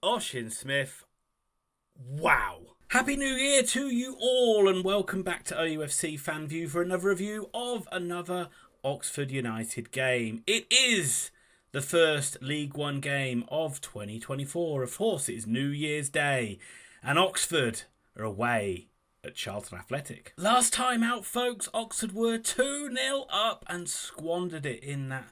Osin Smyth. Wow. Happy New Year to you all and welcome back to OUFC Fan View for another review of another Oxford United game. It is the first League One game of 2024. Of course, it is New Year's Day and Oxford are away at Charlton Athletic. Last time out, folks, Oxford were 2-0 up and squandered it in that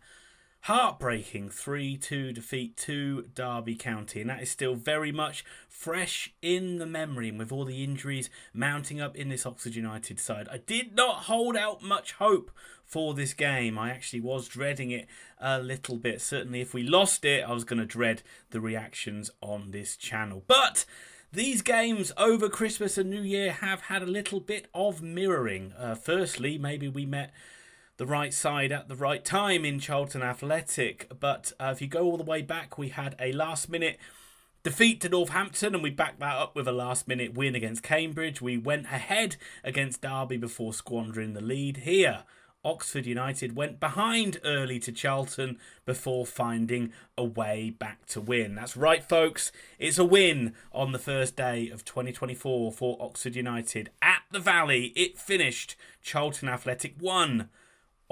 heartbreaking 3-2 defeat to Derby County, and that is still very much fresh in the memory. And with all the injuries mounting up in this Oxford United side, I did not hold out much hope for this game. I actually was dreading it a little bit. Certainly if we lost it, I was going to dread the reactions on this channel. But these games over Christmas and New Year have had a little bit of mirroring. Firstly, maybe we met the right side at the right time in Charlton Athletic, but if you go all the way back, we had a last-minute defeat to Northampton and we backed that up with a last-minute win against Cambridge. We went ahead against Derby before squandering the lead. Here, Oxford United went behind early to Charlton before finding a way back to win. That's right, folks. It's a win on the first day of 2024 for Oxford United. At the Valley, it finished Charlton Athletic 1,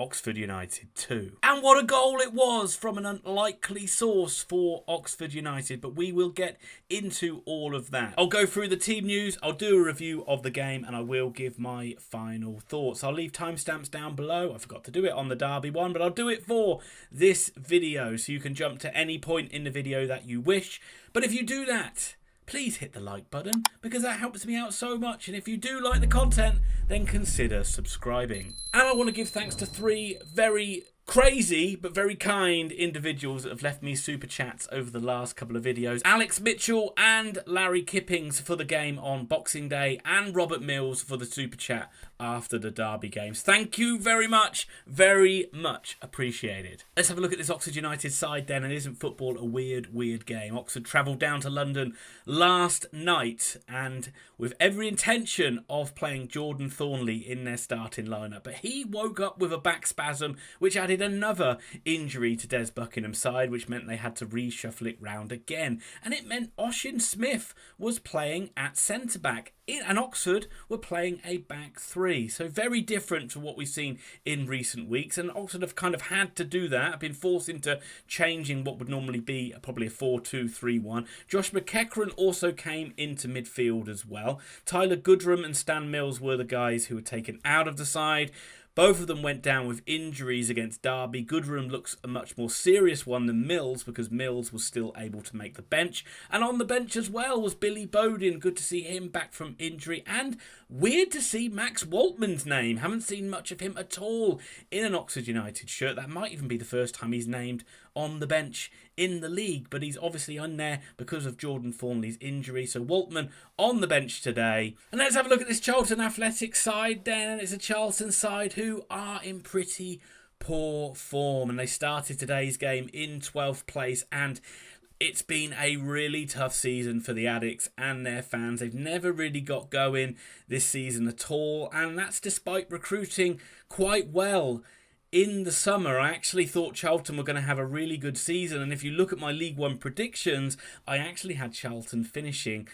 Oxford United 2. And what a goal it was from an unlikely source for Oxford United, but we will get into all of that. I'll go through the team news, I'll do a review of the game, and I will give my final thoughts. I'll leave timestamps down below. I forgot to do it on the Derby one, but I'll do it for this video, so you can jump to any point in the video that you wish. But if you do that, please hit the like button because that helps me out so much. And if you do like the content, then consider subscribing. And I want to give thanks to three very crazy but very kind individuals that have left me super chats over the last couple of videos. Alex Mitchell and Larry Kippings for the game on Boxing Day, and Robert Mills for the super chat after the Derby games. Thank you very much appreciated. Let's have a look at this Oxford United side then. And isn't football a weird game? Oxford travelled down to London last night and with every intention of playing Jordan Thornley in their starting lineup, but he woke up with a back spasm which added another injury to Des Buckingham's side, which meant they had to reshuffle it round again, and it meant Osin Smyth was playing at centre-back and Oxford were playing a back three. So very different to what we've seen in recent weeks, and Oxford have kind of had to do that, have been forced into changing what would normally be probably a 4-2-3-1. Josh McEachran also came into midfield as well. Tyler Goodrum and Stan Mills were the guys who were taken out of the side. Both of them went down with injuries against Derby. Goodrum looks a much more serious one than Mills because Mills was still able to make the bench. And on the bench as well was Billy Bowden. Good to see him back from injury. And weird to see Max Waltman's name. Haven't seen much of him at all in an Oxford United shirt. That might even be the first time he's named on the bench in the league, but he's obviously on there because of Jordan Thornley's injury. So Waltman on the bench today. And let's have a look at this Charlton Athletic side then. It's a Charlton side who are in pretty poor form, and they started today's game in 12th place, and it's been a really tough season for the Addicks and their fans. They've never really got going this season at all, and that's despite recruiting quite well in the summer. I actually thought Charlton were going to have a really good season, and if you look at my League One predictions, I actually had Charlton finishing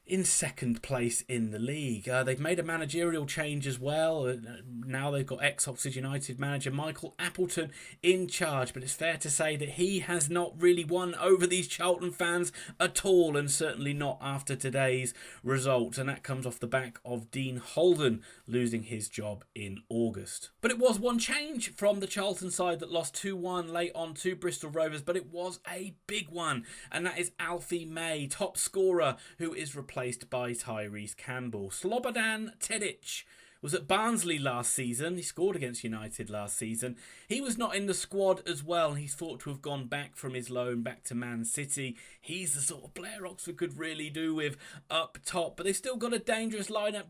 in second place in the league. They've made a managerial change as well. Now they've got ex-Oxford United manager Michael Appleton in charge, but it's fair to say that he has not really won over these Charlton fans at all, and certainly not after today's result, and that comes off the back of Dean Holden losing his job in August. But it was one change from the Charlton side that lost 2-1 late on to Bristol Rovers, but it was a big one, and that is Alfie May, top scorer, who is replaced by Tyrese Campbell. Slobodan Tedic was at Barnsley last season. He scored against United last season. He was not in the squad as well. He's thought to have gone back from his loan back to Man City. He's the sort of player Oxford could really do with up top. But they've still got a dangerous lineup.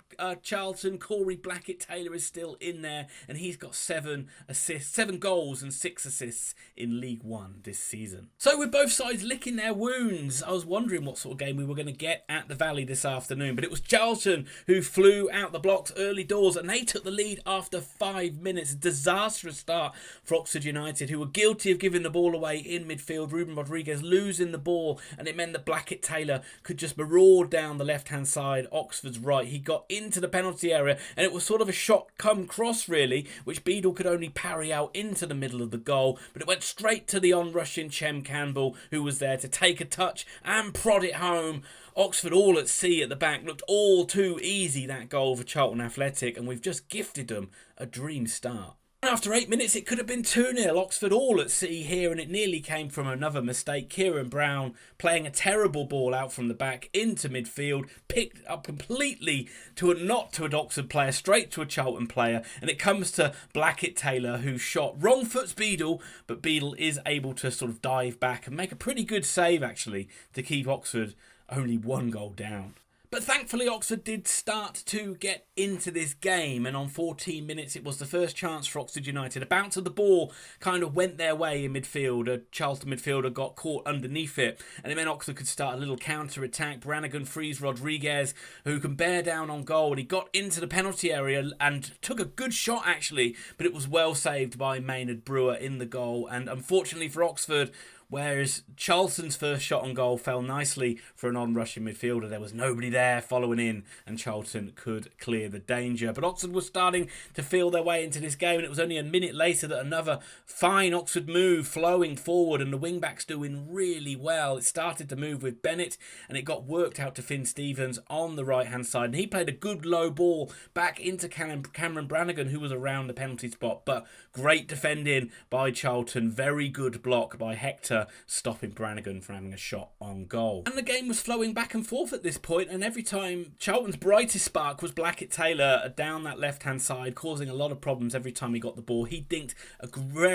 Charlton, Corey Blackett-Taylor is still in there, and he's got 7 goals and 6 assists in League One this season. So with both sides licking their wounds, I was wondering what sort of game we were going to get at the Valley this afternoon. But it was Charlton who flew out the blocks early doors scores, and they took the lead after 5 minutes. A disastrous start for Oxford United, who were guilty of giving the ball away in midfield. Ruben Rodriguez losing the ball, and it meant that Blackett-Taylor could just maraud down the left-hand side, Oxford's right. He got into the penalty area, and it was sort of a shot come cross, really, which Beadle could only parry out into the middle of the goal, but it went straight to the on-rushing Chem Campbell, who was there to take a touch and prod it home. Oxford all at sea at the back. Looked all too easy, that goal for Charlton Athletic, and we've just gifted them a dream start. And after 8 minutes, it could have been 2-0. Oxford all at sea here, and it nearly came from another mistake. Kieran Brown playing a terrible ball out from the back into midfield, picked up completely not to an Oxford player, straight to a Charlton player, and it comes to Blackett-Taylor, who shot wrong foots Beadle, but Beadle is able to sort of dive back and make a pretty good save, actually, to keep Oxford only 1 goal down. But thankfully, Oxford did start to get into this game, and on 14 minutes, it was the first chance for Oxford United. A bounce of the ball kind of went their way in midfield. A Charlton midfielder got caught underneath it, and it meant Oxford could start a little counter-attack. Brannigan frees Rodriguez, who can bear down on goal, and he got into the penalty area and took a good shot, actually, but it was well saved by Maynard Brewer in the goal. And unfortunately for Oxford, whereas Charlton's first shot on goal fell nicely for an on-rushing midfielder, there was nobody there following in, and Charlton could clear the danger. But Oxford was starting to feel their way into this game, and it was only a minute later that another fine Oxford move flowing forward, and the wing-backs doing really well. It started to move with Bennett, and it got worked out to Finn Stevens on the right-hand side, and he played a good low ball back into Cameron Brannigan, who was around the penalty spot. But great defending by Charlton, very good block by Hector, stopping Brannigan from having a shot on goal. And the game was flowing back and forth at this point, and every time Charlton's brightest spark was Blackett-Taylor down that left-hand side, causing a lot of problems every time he got the ball. He dinked a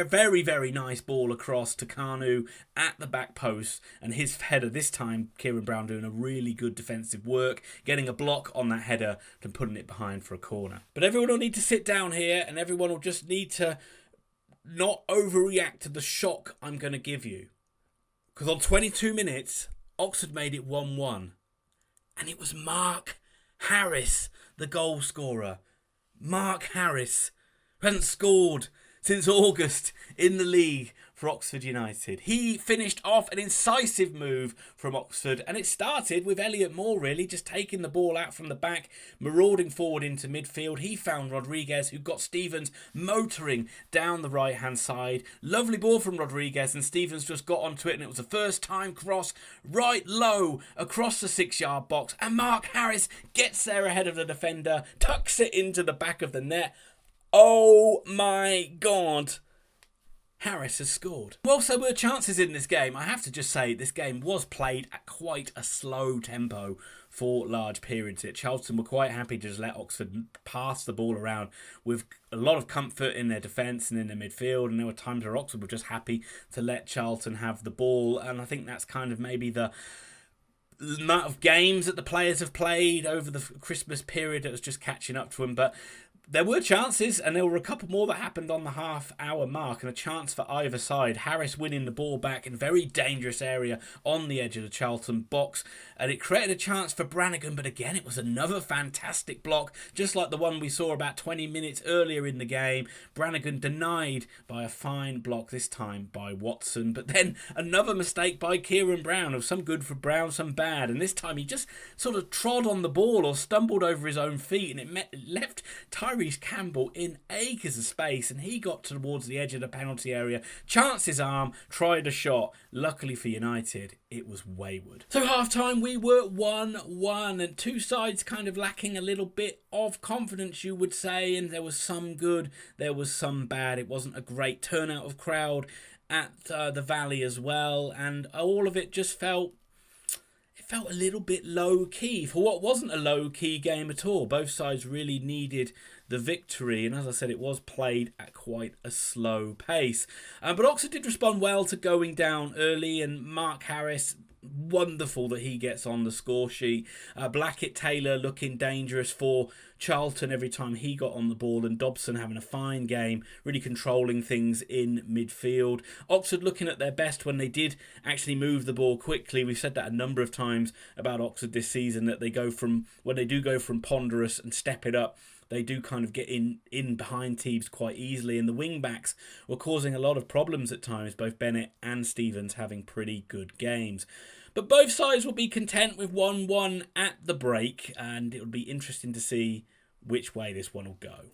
very, very nice ball across to Kanu at the back post, and his header this time, Kieran Brown doing a really good defensive work, getting a block on that header and putting it behind for a corner. But everyone will need to sit down here, and everyone will just need to not overreact to the shock I'm going to give you. Because on 22 minutes, Oxford made it 1-1. And it was Mark Harris, the goal scorer. Mark Harris, who hadn't scored since August in the league for Oxford United. He finished off an incisive move from Oxford, and it started with Elliot Moore really just taking the ball out from the back, marauding forward into midfield. He found Rodriguez, who got Stevens motoring down the right hand side. Lovely ball from Rodriguez, and Stevens just got onto it, and it was a first time cross right low across the 6-yard box, and Mark Harris gets there ahead of the defender, tucks it into the back of the net. Oh my God, Harris has scored. Whilst there were chances in this game, I have to just say this game was played at quite a slow tempo for large periods. Charlton were quite happy to just let Oxford pass the ball around with a lot of comfort in their defence and in their midfield, and there were times where Oxford were just happy to let Charlton have the ball, and I think that's kind of maybe the amount of games that the players have played over the Christmas period that was just catching up to them. But there were chances, and there were a couple more that happened on the half-hour mark, and a chance for either side. Harris winning the ball back in a very dangerous area on the edge of the Charlton box, and it created a chance for Brannigan, but again, it was another fantastic block, just like the one we saw about 20 minutes earlier in the game. Brannigan denied by a fine block, this time by Watson, but then another mistake by Kieran Brown, of some good for Brown, some bad, and this time he just sort of trod on the ball or stumbled over his own feet, and it left Tyrese Campbell in acres of space, and he got towards the edge of the penalty area, chanced his arm, tried a shot. Luckily for United, it was wayward. So half-time, we were 1-1, and two sides kind of lacking a little bit of confidence, you would say, and there was some good, there was some bad. It wasn't a great turnout of crowd at the Valley as well, and all of it just felt a little bit low-key for what wasn't a low-key game at all. Both sides really needed the victory, and as I said, it was played at quite a slow pace. But Oxford did respond well to going down early, and Mark Harris, wonderful that he gets on the score sheet. Blackett-Taylor looking dangerous for Charlton every time he got on the ball, and Dobson having a fine game, really controlling things in midfield. Oxford looking at their best when they did actually move the ball quickly. We've said that a number of times about Oxford this season, that when they do go from ponderous and step it up, they do kind of get in behind teams quite easily, and the wing-backs were causing a lot of problems at times, both Bennett and Stevens having pretty good games. But both sides will be content with 1-1 at the break, and it will be interesting to see which way this one will go.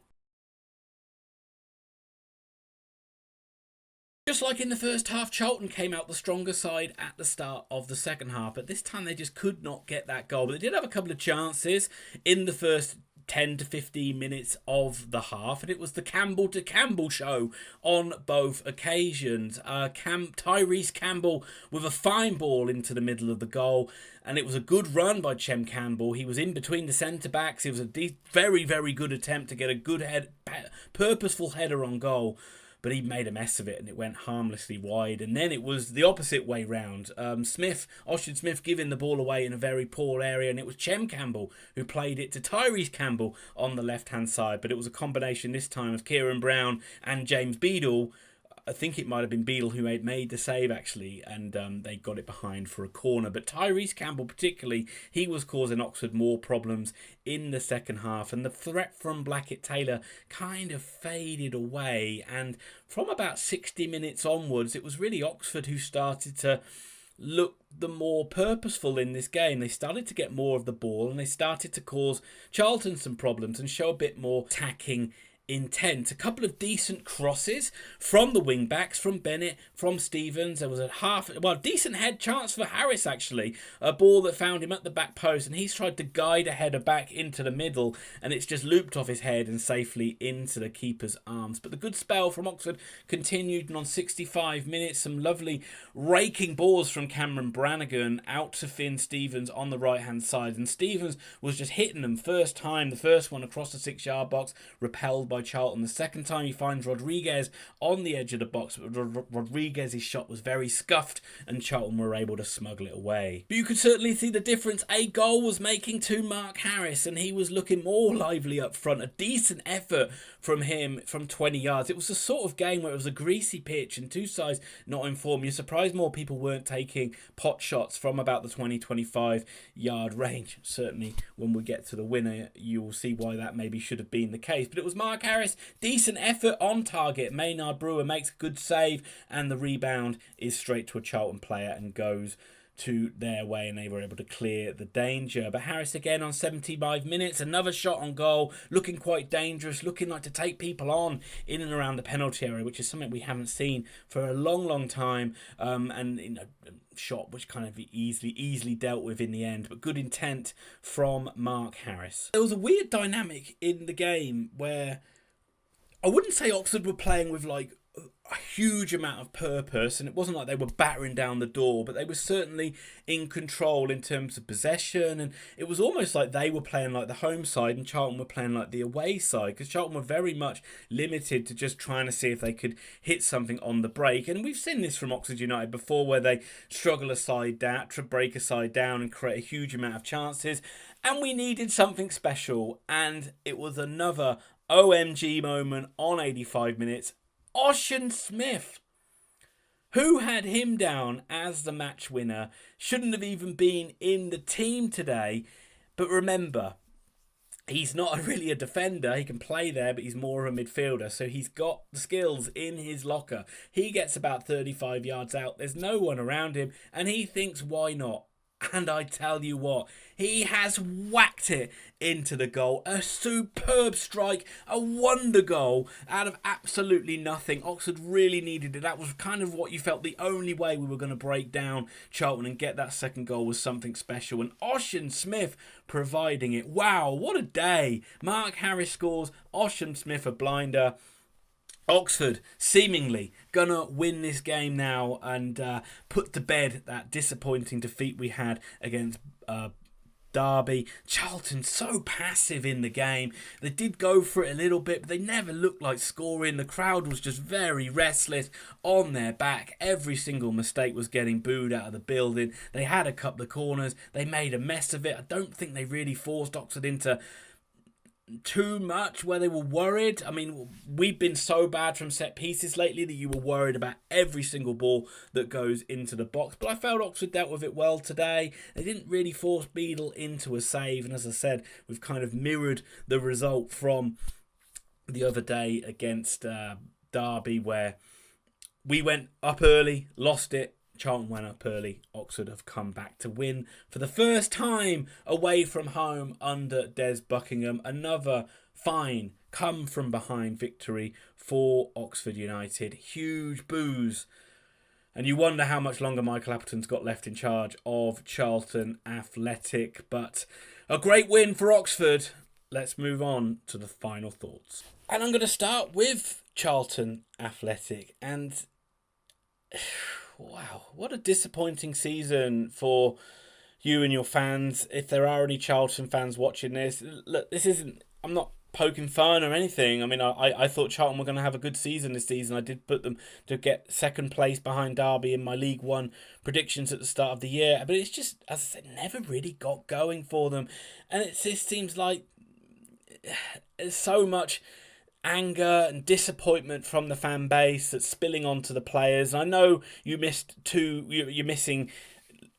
Just like in the first half, Charlton came out the stronger side at the start of the second half, but this time they just could not get that goal. But they did have a couple of chances in the first 10 to 15 minutes of the half, and it was the Campbell to Campbell show on both occasions. Tyrese Campbell with a fine ball into the middle of the goal, and it was a good run by Chem Campbell. He was in between the centre-backs. It was a very, very good attempt to get a good purposeful header on goal, but he made a mess of it and it went harmlessly wide. And then it was the opposite way round. Osin Smyth giving the ball away in a very poor area, and it was Chem Campbell who played it to Tyrese Campbell on the left-hand side. But it was a combination this time of Kieran Brown and James Beadle. I think it might have been Beadle who made the save, actually, and they got it behind for a corner. But Tyrese Campbell particularly, he was causing Oxford more problems in the second half, and the threat from Blackett-Taylor kind of faded away. And from about 60 minutes onwards, it was really Oxford who started to look the more purposeful in this game. They started to get more of the ball, and they started to cause Charlton some problems and show a bit more attacking intent. A couple of decent crosses from the wing backs, from Bennett, from Stevens. There was a decent head chance for Harris, actually, a ball that found him at the back post, and he's tried to guide a header back into the middle, and it's just looped off his head and safely into the keeper's arms. But the good spell from Oxford continued, and on 65 minutes some lovely raking balls from Cameron Brannigan out to Finn Stevens on the right hand side, and Stevens was just hitting them first time. The first one across the 6-yard box, repelled by Charlton. The second time he finds Rodriguez on the edge of the box, but Rodriguez's shot was very scuffed and Charlton were able to smuggle it away. But you could certainly see the difference a goal was making to Mark Harris, and he was looking more lively up front. A decent effort from him from 20 yards. It was the sort of game where it was a greasy pitch and two sides not in form. You're surprised more people weren't taking pot shots from about the 20-25 yard range. Certainly when we get to the winner, you will see why that maybe should have been the case. But it was Mark Harris, decent effort on target. Maynard Brewer makes a good save, and the rebound is straight to a Charlton player and goes to their way, and they were able to clear the danger. But Harris again on 75 minutes, another shot on goal, looking quite dangerous, looking like to take people on in and around the penalty area, which is something we haven't seen for a long time. And shot which kind of easily dealt with in the end, but good intent from Mark Harris. There was a weird dynamic in the game where I wouldn't say Oxford were playing with like a huge amount of purpose, and it wasn't like they were battering down the door, but they were certainly in control in terms of possession, and it was almost like they were playing like the home side and Charlton were playing like the away side, because Charlton were very much limited to just trying to see if they could hit something on the break. And we've seen this from Oxford United before, where they struggle a side down, to break a side down and create a huge amount of chances, and we needed something special, and it was another OMG moment on 85 minutes. Osin Smyth, who had him down as the match winner, shouldn't have even been in the team today. But remember, he's not really a defender. He can play there, but he's more of a midfielder. So he's got the skills in his locker. He gets about 35 yards out. There's no one around him, and he thinks, why not? And I tell you what, he has whacked it into the goal. A superb strike, a wonder goal out of absolutely nothing. Oxford really needed it. That was kind of what you felt the only way we were going to break down Charlton and get that second goal was something special. And Osin Smyth providing it. Wow, what a day. Mark Harris scores, Osin Smyth a blinder. Oxford seemingly gonna win this game now and put to bed that disappointing defeat we had against Derby. Charlton so passive in the game. They did go for it a little bit, but they never looked like scoring. The crowd was just very restless on their back. Every single mistake was getting booed out of the building. They had a couple of corners. They made a mess of it. I don't think they really forced Oxford into too much where they were worried. I mean, we've been so bad from set pieces lately that you were worried about every single ball that goes into the box. But I felt Oxford dealt with it well today. They didn't really force Beadle into a save. And as I said, we've kind of mirrored the result from the other day against Derby, where we went up early, lost it. Charlton went up early. Oxford have come back to win for the first time away from home under Des Buckingham. Another fine come from behind victory for Oxford United. Huge boos. And you wonder how much longer Michael Appleton's got left in charge of Charlton Athletic. But a great win for Oxford. Let's move on to the final thoughts. And I'm going to start with Charlton Athletic. And wow, what a disappointing season for you and your fans. If there are any Charlton fans watching this, look, I'm not poking fun or anything. I mean, I thought Charlton were going to have a good season this season. I did put them to get second place behind Derby in my League One predictions at the start of the year. But it's just, as I said, never really got going for them. And it just seems like there's so much anger and disappointment from the fan base that's spilling onto the players. I know you missed you're missing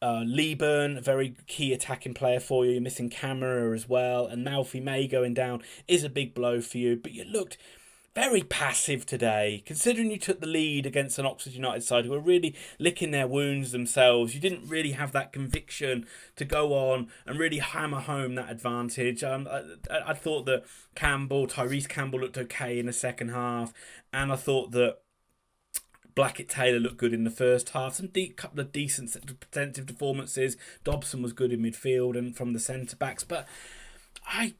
Leeburn, a very key attacking player for you. You're missing Camera as well, and Malfi May going down is a big blow for you. But you looked very passive today, considering you took the lead against an Oxford United side who were really licking their wounds themselves. You didn't really have that conviction to go on and really hammer home that advantage. I thought that Tyrese Campbell looked okay in the second half, and I thought that Blackett Taylor looked good in the first half. Some couple of decent defensive performances. Dobson was good in midfield and from the centre backs, but I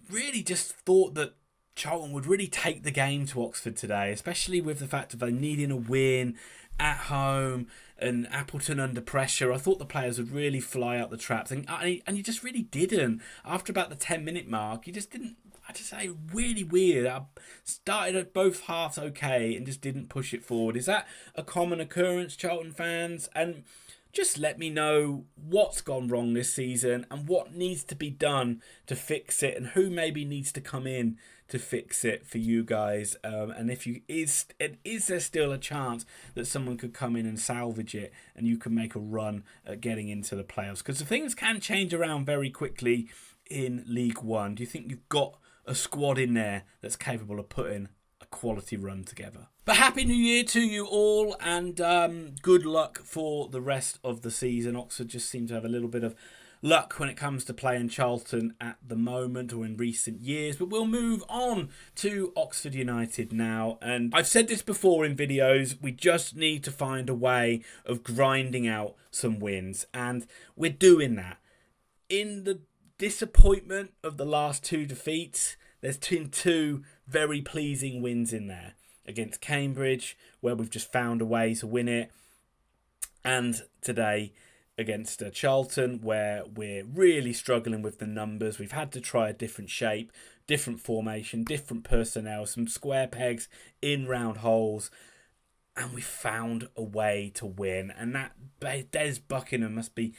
really just thought that Charlton would really take the game to Oxford today, especially with the fact of they needing a win at home and Appleton under pressure. I thought the players would really fly out the traps, and you just really didn't. After about the 10-minute mark, you just didn't. I just say really weird. I started at both halves okay and just didn't push it forward. Is that a common occurrence, Charlton fans? And just let me know what's gone wrong this season and what needs to be done to fix it, and who maybe needs to come in to fix it for you guys. And is there still a chance that someone could come in and salvage it and you can make a run at getting into the playoffs? Because the things can change around very quickly in League One. Do you think you've got a squad in there that's capable of putting a quality run together? But Happy New Year to you all, and good luck for the rest of the season. Oxford just seem to have a little bit of luck when it comes to playing Charlton at the moment, or in recent years. But we'll move on to Oxford United now. And I've said this before in videos, we just need to find a way of grinding out some wins. And we're doing that. In the disappointment of the last two defeats, there's been two very pleasing wins in there. Against Cambridge, where we've just found a way to win it. And today against Charlton, where we're really struggling with the numbers. We've had to try a different shape, different formation, different personnel, some square pegs in round holes, and we found a way to win. And that Des Buckingham must be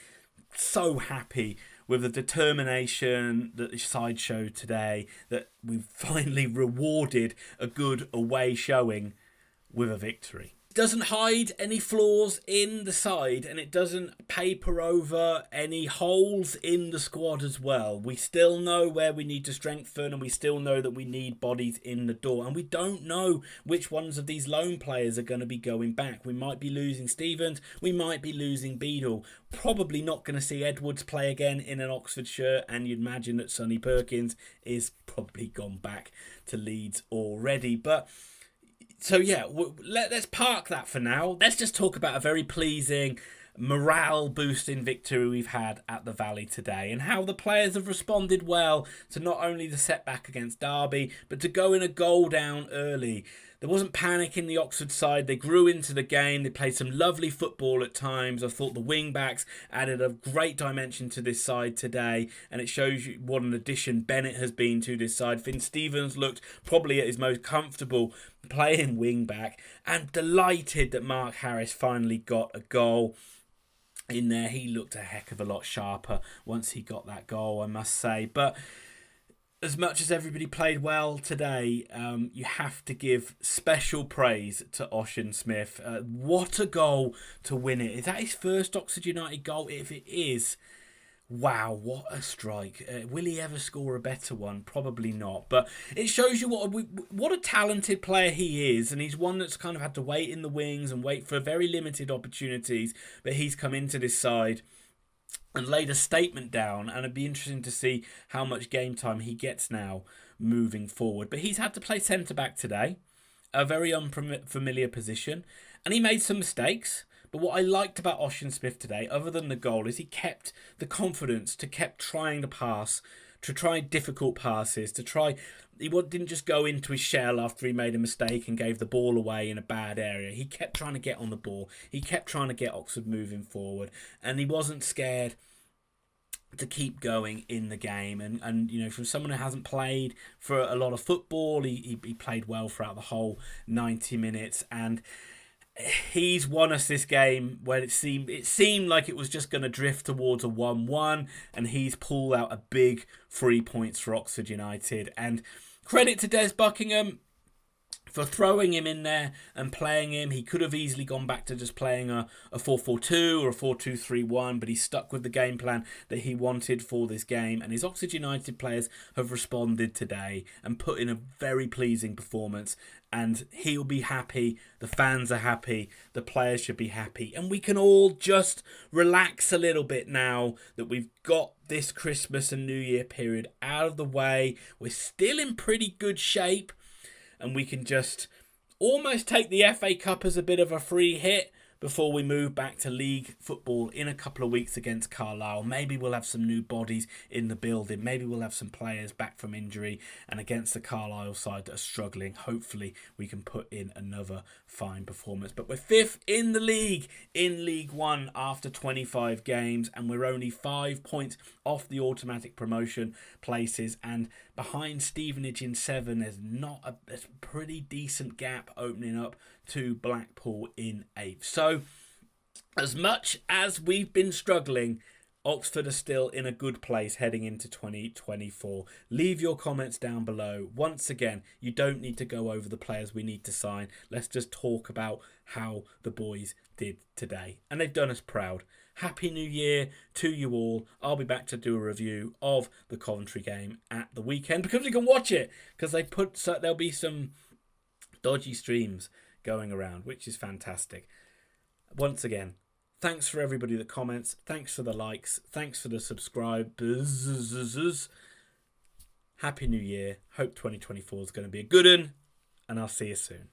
so happy with the determination that the side showed today, that we've finally rewarded a good away showing with a victory. It doesn't hide any flaws in the side, and it doesn't paper over any holes in the squad as well. We still know where we need to strengthen, and we still know that we need bodies in the door, and we don't know which ones of these loan players are going to be going back. We might be losing Stevens, we might be losing Beadle, probably not going to see Edwards play again in an Oxford shirt, and you'd imagine that Sonny Perkins is probably gone back to Leeds already. But so yeah, let's park that for now. Let's just talk about a very pleasing morale boosting victory we've had at the Valley today, and how the players have responded well to not only the setback against Derby, but to going a goal down early. There wasn't panic in the Oxford side. They grew into the game. They played some lovely football at times. I thought the wing-backs added a great dimension to this side today, and it shows you what an addition Bennett has been to this side. Finn Stevens looked probably at his most comfortable playing wing-back, and delighted that Mark Harris finally got a goal in there. He looked a heck of a lot sharper once he got that goal, I must say. But as much as everybody played well today, you have to give special praise to Osin Smyth. What a goal to win it. Is that his first Oxford United goal? If it is, wow, what a strike. Will he ever score a better one? Probably not. But it shows you what a talented player he is. And he's one that's kind of had to wait in the wings and wait for very limited opportunities. But he's come into this side and laid a statement down, and it'd be interesting to see how much game time he gets now moving forward. But he's had to play centre-back today, a very unfamiliar position, and he made some mistakes. But what I liked about Osin Smyth today, other than the goal, is he kept the confidence to keep trying to pass, to try difficult passes, he didn't just go into his shell after he made a mistake and gave the ball away in a bad area. He kept trying to get on the ball. He kept trying to get Oxford moving forward. And he wasn't scared to keep going in the game. And you know, from someone who hasn't played for a lot of football, he played well throughout the whole 90 minutes. And he's won us this game when it seemed like it was just going to drift towards a 1-1, and he's pulled out a big 3 points for Oxford United. And credit to Des Buckingham for throwing him in there and playing him. He could have easily gone back to just playing a 4-4-2 or a 4-2-3-1, but he stuck with the game plan that he wanted for this game. And his Oxford United players have responded today and put in a very pleasing performance. And he'll be happy, the fans are happy, the players should be happy. And we can all just relax a little bit now that we've got this Christmas and New Year period out of the way. We're still in pretty good shape. And we can just almost take the FA Cup as a bit of a free hit before we move back to league football in a couple of weeks against Carlisle. Maybe we'll have some new bodies in the building. Maybe we'll have some players back from injury. And against the Carlisle side that are struggling, hopefully we can put in another fine performance. But we're 5th in the league in League One after 25 games. And we're only 5 points off the automatic promotion places. And behind Stevenage in 7, there's a pretty decent gap opening up to Blackpool in 8th. So, as much as we've been struggling, Oxford are still in a good place heading into 2024. Leave your comments down below. Once again, you don't need to go over the players we need to sign. Let's just talk about how the boys did today. And they've done us proud. Happy New Year to you all. I'll be back to do a review of the Coventry game at the weekend because we can watch it. Because there'll be some dodgy streams going around, which is fantastic. Once again, thanks for everybody that comments. Thanks for the likes. Thanks for the subscribers. Happy New Year. Hope 2024 is going to be a good one. And I'll see you soon.